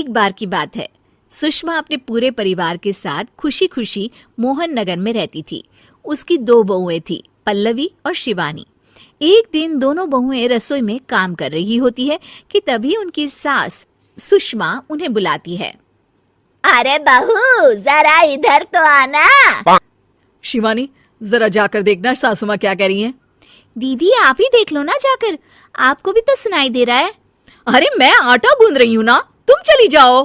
एक बार की बात है, सुषमा अपने पूरे परिवार के साथ खुशी खुशी मोहन नगर में रहती थी। उसकी 2 बहुएं थी, पल्लवी और शिवानी। एक दिन दोनों बहुएं रसोई में काम कर रही होती है कि तभी उनकी सास सुषमा उन्हें बुलाती है। अरे बहू, जरा इधर तो आना। शिवानी, जरा जाकर देखना सासू माँ क्या कह रही हैं। दीदी आप ही देख लो ना जाकर, आपको भी तो सुनाई दे रहा है। अरे मैं आटा गूंद रही हूँ ना, तुम चली जाओ।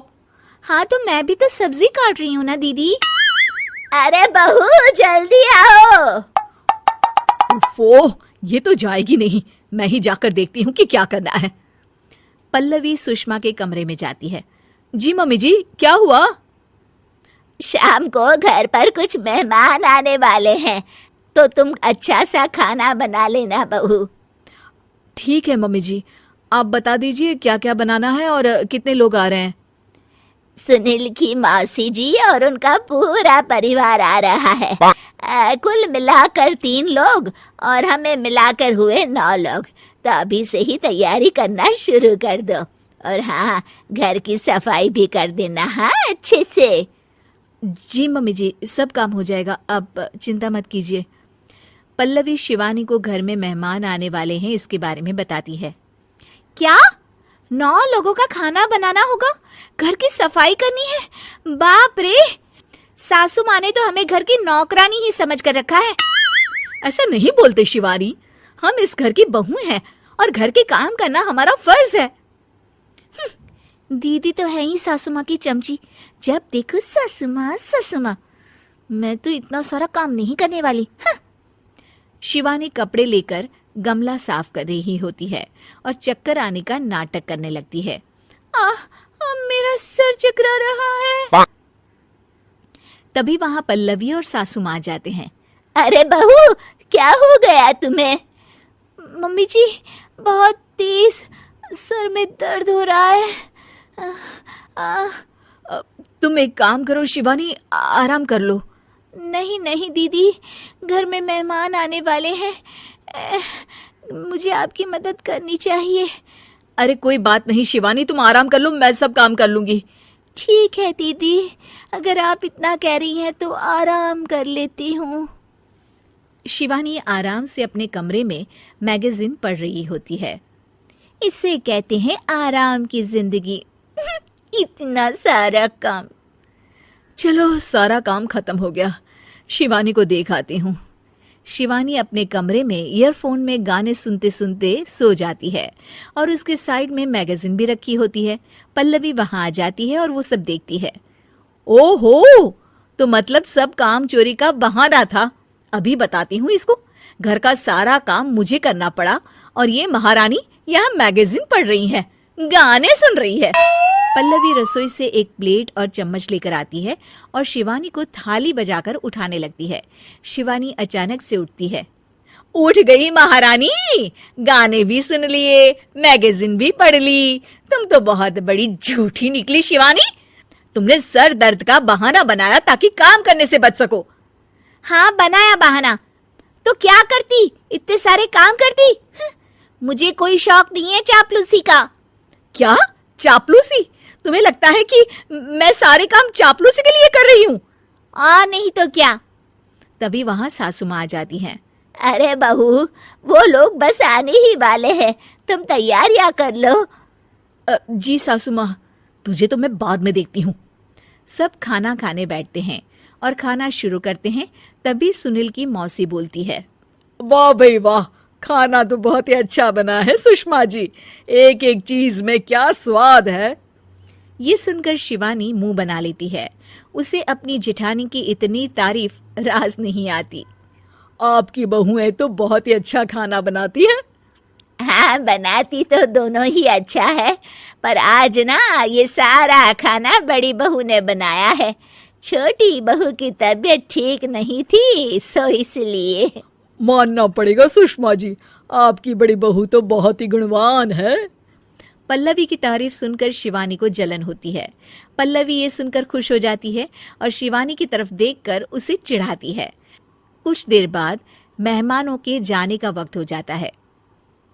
हाँ तो मैं भी तो सब्जी काट रही हूँ ना दीदी। अरे बहू जल्दी आओ। ओफो, ये तो जाएगी नहीं। मैं ही जाकर देखती हूँ कि क्या करना है। पल्लवी सुषमा के कमरे में जाती है। जी मम्मी जी, क्या हुआ? शाम को घर पर कुछ मेहमान आने वाले हैं, तो तुम अच्छा सा खाना बना लेना बहू। ठीक है मम्मी जी, आप बता दीजिए क्या क्या बनाना है और कितने लोग आ रहे हैं। सुनील की मौसी जी और उनका पूरा परिवार आ रहा है। कुल मिलाकर 3 लोग और हमें मिलाकर हुए 9 लोग। तो अभी से ही तैयारी करना शुरू कर दो। और हाँ, घर की सफाई भी कर देना, हाँ अच्छे से। जी मम्मी जी, सब काम हो जाएगा, आप चिंता मत कीजिए। पल्लवी शिवानी को घर में मेहमान आने वाले हैं इसके बारे में बताती है। क्या 9 लोगों का खाना बनाना होगा, घर की सफाई करनी है? बाप रे, सासू माँ ने तो हमें घर की नौकरानी ही समझ कर रखा है। ऐसा नहीं बोलते शिवानी, हम इस घर की बहू हैं और घर के काम करना हमारा फर्ज है। दीदी तो है ही सासू माँ की चमची, जब देखो सासू माँ सासू माँ। मैं तो इतना सारा काम नहीं करने वाली। शिवानी कपड़े लेकर गमला साफ कर रही होती है और चक्कर आने का नाटक करने लगती है। मेरा सर चकरा रहा है। तभी वहां पल्लवी और सासू माँ जाते हैं। अरे बहू, क्या हो गया तुम्हें? मम्मी जी, बहुत तेज सर में दर्द हो रहा है। तुम एक काम करो शिवानी, आराम कर लो। नहीं नहीं दीदी, घर में मेहमान आने वाले हैं, मुझे आपकी मदद करनी चाहिए। अरे कोई बात नहीं शिवानी, तुम आराम कर लो, मैं सब काम कर लूंगी। ठीक है दीदी, अगर आप इतना कह रही हैं तो आराम कर लेती हूँ। शिवानी आराम से अपने कमरे में मैगजीन पढ़ रही होती है। इसे कहते हैं आराम की जिंदगी। इतना सारा काम। चलो सारा काम खत्म हो गया, शिवानी को देख आती हूँ। शिवानी अपने कमरे में ईयरफोन में गाने सुनते सुनते सो जाती है और उसके साइड में मैगजीन भी रखी होती है। पल्लवी वहां आ जाती है और वो सब देखती है। ओहो, तो मतलब सब काम चोरी का बहाना था। अभी बताती हूँ इसको। घर का सारा काम मुझे करना पड़ा और ये महारानी यहाँ मैगजीन पढ़ रही है, गाने सुन रही है। पल्लवी रसोई से एक प्लेट और चम्मच लेकर आती है और शिवानी को थाली बजाकर उठाने लगती है। शिवानी अचानक से उठती है। उठ गई महारानी, गाने भी सुन लिए, मैगजीन भी पढ़ ली। तुम तो बहुत बड़ी झूठी निकली शिवानी। तुमने सर दर्द का बहाना बनाया ताकि काम करने से बच सको। हाँ बनाया बहाना, तो क्या करती, इतने सारे काम करती। मुझे कोई शौक नहीं है चापलूसी का। क्या चापलूसी? तुम्हें लगता है कि मैं सारे काम चापलूसी के लिए कर रही हूँ? और नहीं तो क्या। तभी वहां सासू माँ आ जाती हैं। अरे बहू, वो लोग बस आने ही वाले हैं, तुम तैयारियां कर लो। जी सासू माँ, तुझे तो मैं बाद में देखती हूँ। सब खाना खाने बैठते हैं और खाना शुरू करते हैं। तभी सुनील की मौसी बोलती है। वाह भाई वाह, खाना तो बहुत ही अच्छा बना है सुषमा जी, एक एक चीज में क्या स्वाद है। ये सुनकर शिवानी मुंह बना लेती है। उसे अपनी जेठानी की इतनी तारीफ रास नहीं आती। आपकी बहुएं तो बहुत ही अच्छा खाना बनाती हैं। हाँ, बनाती तो दोनों ही अच्छा है, पर आज ना ये सारा खाना बड़ी बहू ने बनाया है। छोटी बहू की तबीयत ठीक नहीं थी, सो इसलिए। मानना पड़ेगा सुषमा जी, आपकी बड़ी बहू तो बहुत ही गुणवान है। पल्लवी की तारीफ सुनकर शिवानी को जलन होती है। पल्लवी ये सुनकर खुश हो जाती है और शिवानी की तरफ देखकर उसे चिढ़ाती है। कुछ देर बाद मेहमानों के जाने का वक्त हो जाता है।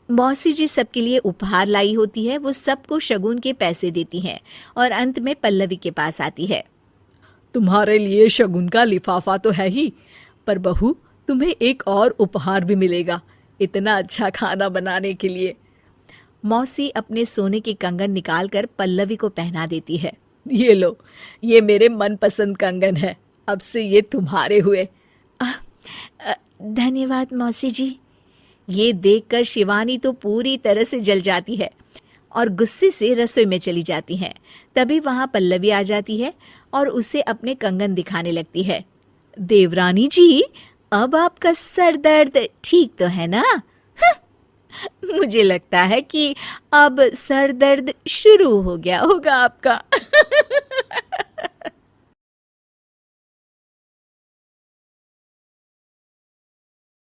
मौसी जी सबके लिए उपहार लाई होती है। वो सबको शगुन के पैसे देती हैं और अंत में पल्लवी के पास आती है। तुम्हारे लिए शगुन का लिफाफा तो है ही, पर बहू तुम्हें एक और उपहार भी मिलेगा इतना अच्छा खाना बनाने के लिए। मौसी अपने सोने के कंगन निकालकर पल्लवी को पहना देती है। ये लो, ये मेरे मनपसंद कंगन है, अब से ये तुम्हारे हुए। धन्यवाद मौसी जी। ये देखकर शिवानी तो पूरी तरह से जल जाती है और गुस्से से रसोई में चली जाती है। तभी वहां पल्लवी आ जाती है और उसे अपने कंगन दिखाने लगती है। देवरानी जी, अब आपका सर दर्द ठीक तो है ना? मुझे लगता है कि अब सर दर्द शुरू हो गया होगा आपका।